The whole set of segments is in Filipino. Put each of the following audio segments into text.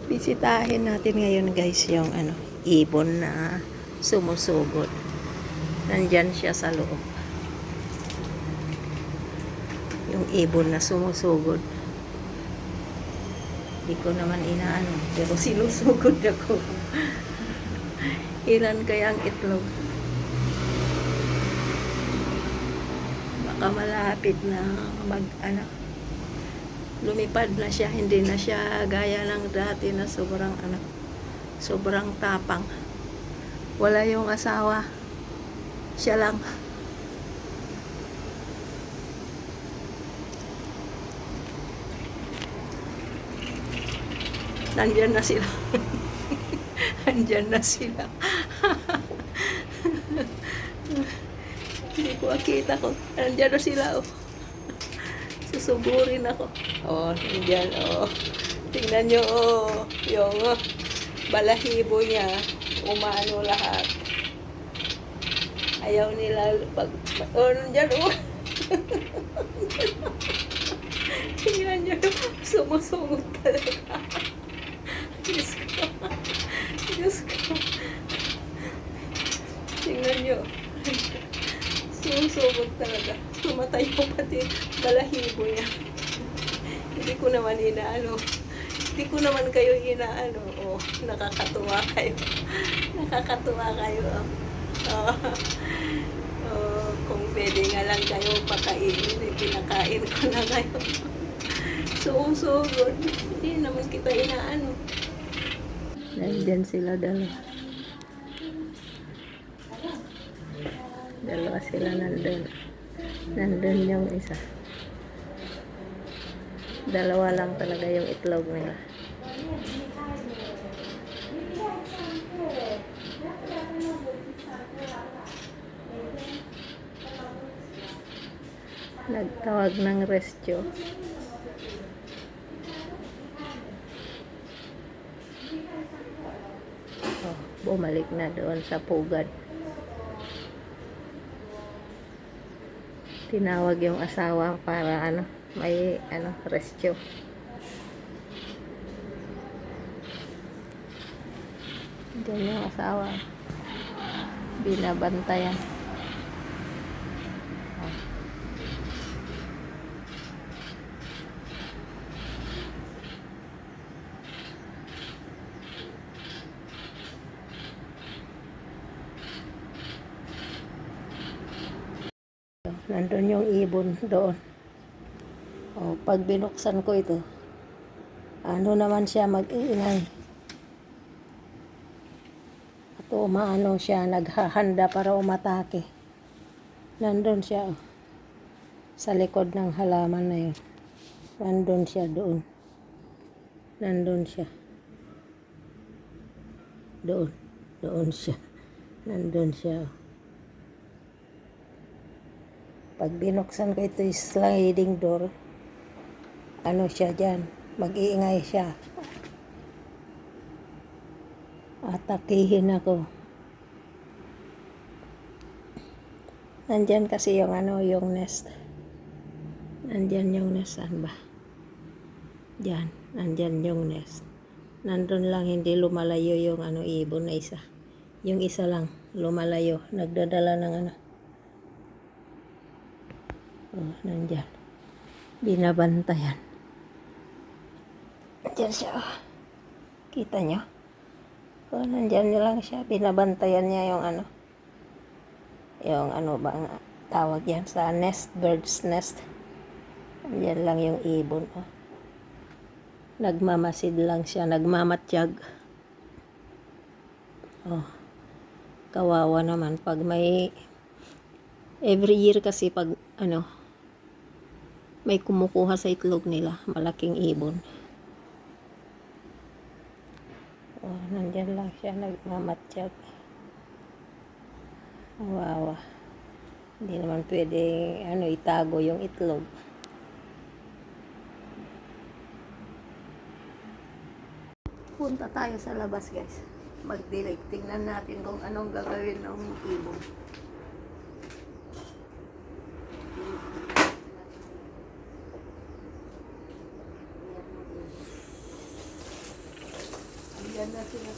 Bisitahin natin ngayon guys yung ibon na sumusugod. Nandyan siya sa loob. Yung ibon na sumusugod. Hindi ko naman inaano, pero sinusugod ako. Ilan kaya ang itlog? Baka malapit na lumipad na siya, hindi na siya gaya ng dati na sobrang tapang. Wala yung asawa, siya lang. Nandyan na sila. Nandyan na sila. Hindi ko akita ko. Nandyan na sila, oh. Susugurin ako. Oh, nandyan, oh. Tingnan nyo, oh. Yung balahibo niya. Umano lahat. Ayaw nila oh, nandyan, oh. Tingnan nyo, sumusunod talaga. Diyos ko. Diyos ko. Tingnan nyo. Sumusugod talaga. Tumatay po pati balahibo niya. Hindi ko naman inaano. Hindi ko naman kayo inaano. Oh, nakakatuwa kayo. Nakakatuwa kayo. Oh. Oh, kung pwede nga lang kayo pakainin, pinakain ko na ngayon. Sumusugod. Hindi naman kita inaano. Nandyan sila dalawa. Dalawa sila nandun. Nandun yung isa. Dalawa lang talaga yung itlog nila. Nagtawag ng rescue. Oh, bumalik na doon sa pugad. Tinawag yung asawa para may rescue. Diyan yung asawa. Binabantayan. Nandun yung ibon doon. O, pag binuksan ko ito, naman siya mag-iingay. At umaano siya, naghahanda para umatake. Nandun siya, sa likod ng halaman na yun. Nandun siya doon. Nandun siya. Doon. Doon siya. Nandun siya. Pag binuksan ko ito yung sliding door, siya dyan, mag-iingay siya. Atakihin ako. Nandyan kasi yung yung nest. Nandyan yung nest, saan ba? Dyan, nandyan yung nest. Nandun lang, hindi lumalayo yung ibon na isa. Yung isa lang, lumalayo. Nagdadala ng oh, nandyan. Binabantayan. Nandyan siya. Oh. Kita nyo? Oh, nandyan nyo lang siya. Binabantayan niya yung yung ba nga tawag yan sa nest, bird's nest. Nandyan lang yung ibon. Oh. Nagmamasid lang siya. Nagmamatsyag. Oh. Kawawa naman pag may every year kasi pag may kumukuha sa itlog nila, malaking ibon. Oh, nandyan lang siya, nagmamatsyag. Wawa. Hindi naman pwede itago yung itlog. Punta tayo sa labas, guys. Magdilig. Tingnan natin kung anong gagawin ng ibon. Ganda sila.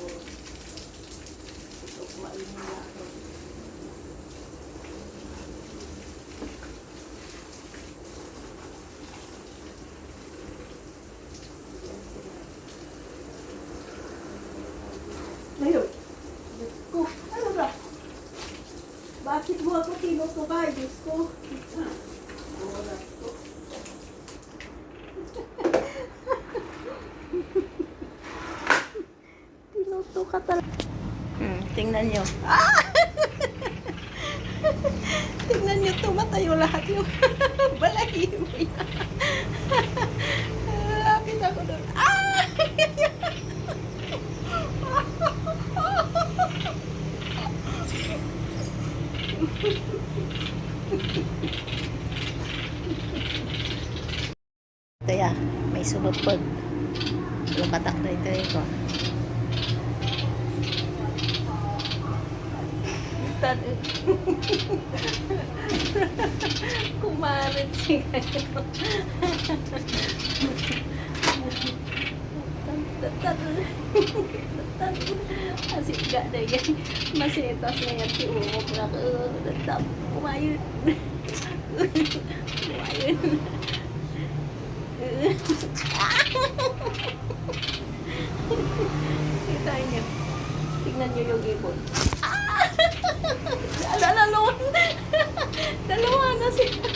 Oh. Ito, kumain nila ako. Ngayon, Diyos ko, ano ba? Bakit mo ako tinutubay, Diyos ko? Oras ko. Tinuto ka talaga. Tingnan nyo. Ah! Tingnan nyo, tumatayo lahat yung balahibo niya. Lapit ako doon. Ah! Ito ya, may sunod pag lukatak na ito ko. Kumarit siya kayo. Asik gak deh ya. Masih tasnya yang si umum nak tetap kumayun. Kumayun. Kita niyo. Tingnan niyo yung ibon. Dalawa. Dalawa na sila.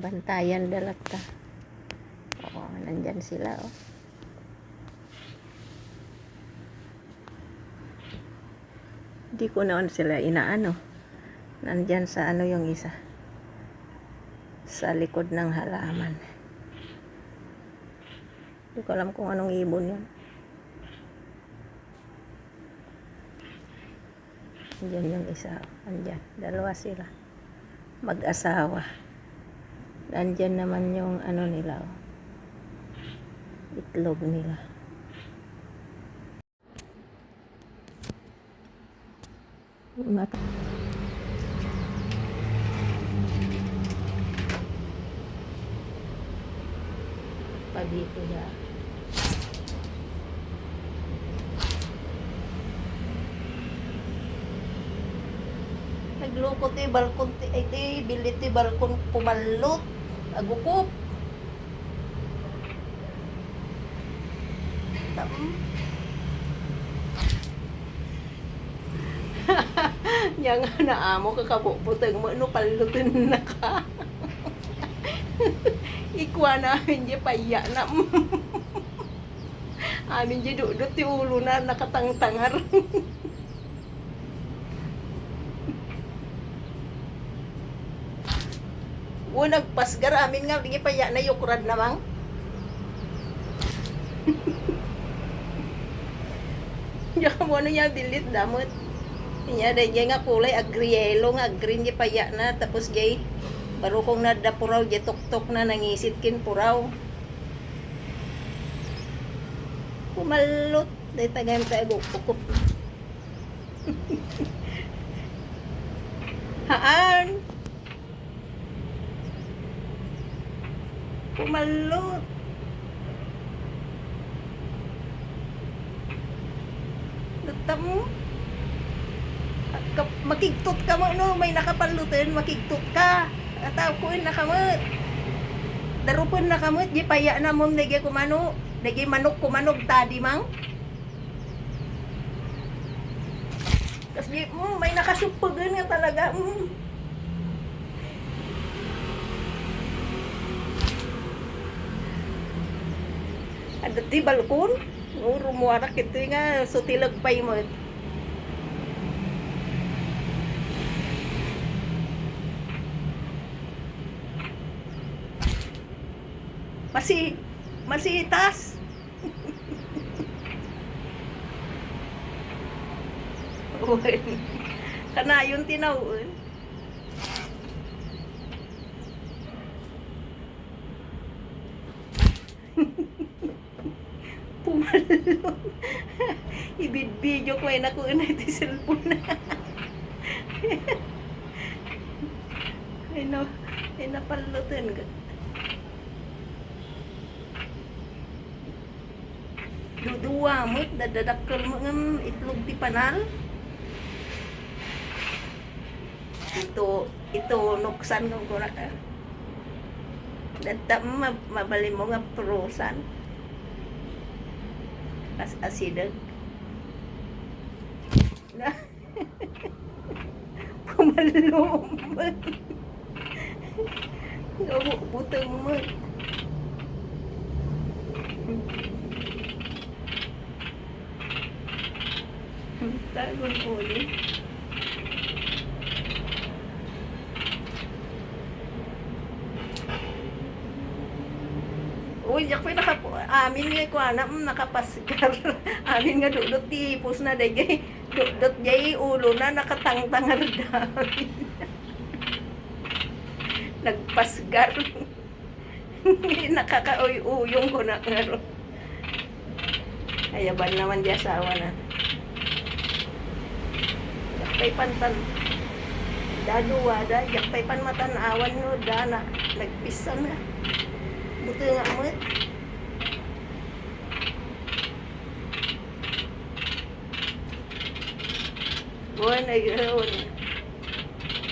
Bantayan dalata. Oo, nandyan sila oh. Hindi ko naman sila inaano. Nandyan sa ano yung isa. Sa likod ng halaman. Hindi ko alam kung anong ibon yun. Nandyan yung isa. Nandyan. Dalawa sila. Mag-asawa. Nandyan naman yung ano nila. Oh. Itlog nila. Pa dito ya. Naglukot balkon bilit balkon pumalot. Agukop. Yang naamo kakabuputang mo no palutin na ka. Ikwa namin di paya na. Amin di dudot ti ulo na nakatangtangar. Nagpasgar amin nga di paya na yukrad namang. Diyan mo ano niya bilit damot. Niya dahil nga kulay agrielo nga green di paya na tapos jay baro kong nadapuraw jay tok-tok na nangisit kin puraw. Kumalot dahil tagan tayo bukuk. Haan? Kumalot. Data mo? Makigtot ka mo, no? May nakapalutin, makigtot ka. Ataw ko yun nakamot. Darupon nakamot, di paya na mo, nagay kumano. Nagay manok kumanog tadi mang. Tapos di, may nakasupagan nga talaga. Ada di balkon, rumuarak ito nga, so tilagpay mo. Masitas. Kanayon tinawon. Pumalon. gamay na ko na iti cellphone na. Ay napalutin ka. Duduwa mo, dadadakkel mo ng itlog ti panal. Ito nuksan kong kuna ka. Data mabali mo nga prosan. Asidag. Na. Pumalom. Butang mo. Tagon ulit. Uy, yak pa amin nga ko anak nakapasgar. Amin nga dudot tipos na day dudot jay ulo na nakatangtangar dami. Nagpasgar. Nakakauyong ko na ngaro. Ayaban naman di asawa na. Yakpay pantan. Daduwa da, yakpay pan matanawan no dana. Nagpisan na. Buti nga mo eh. Buwan na yun.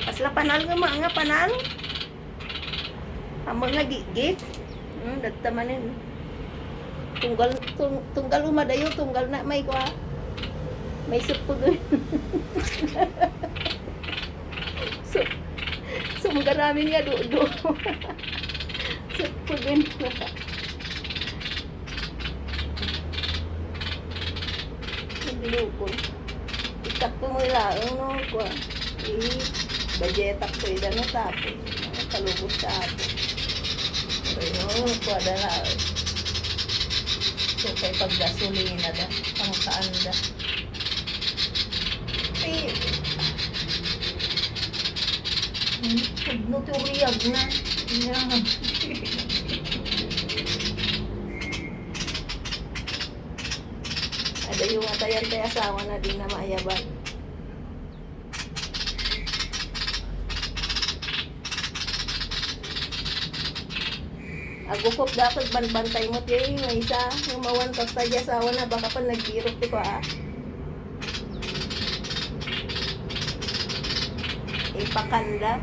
Asla panal nga panal. Ang mga gigit. Dagtamanin. Tunggal umadayo, tunggal na may kwa. May supo doon. Sumgaramin nga do. Supo din. Nagilukon. Itak ko mo ilaang no kwa. Bajetak ko idano tapo. Kalubos sa apo. Pero kwa dala. So kay paggasolina da. Pangkaanda. Ay. Nuturiag na. Yan. Ada yung atayan tayo asawa na din na mayaban. Agupop dapat banbantay mo tayo yung isa. Yung mawantas tayo asawa na baka pa nagkirot ko ipakanda.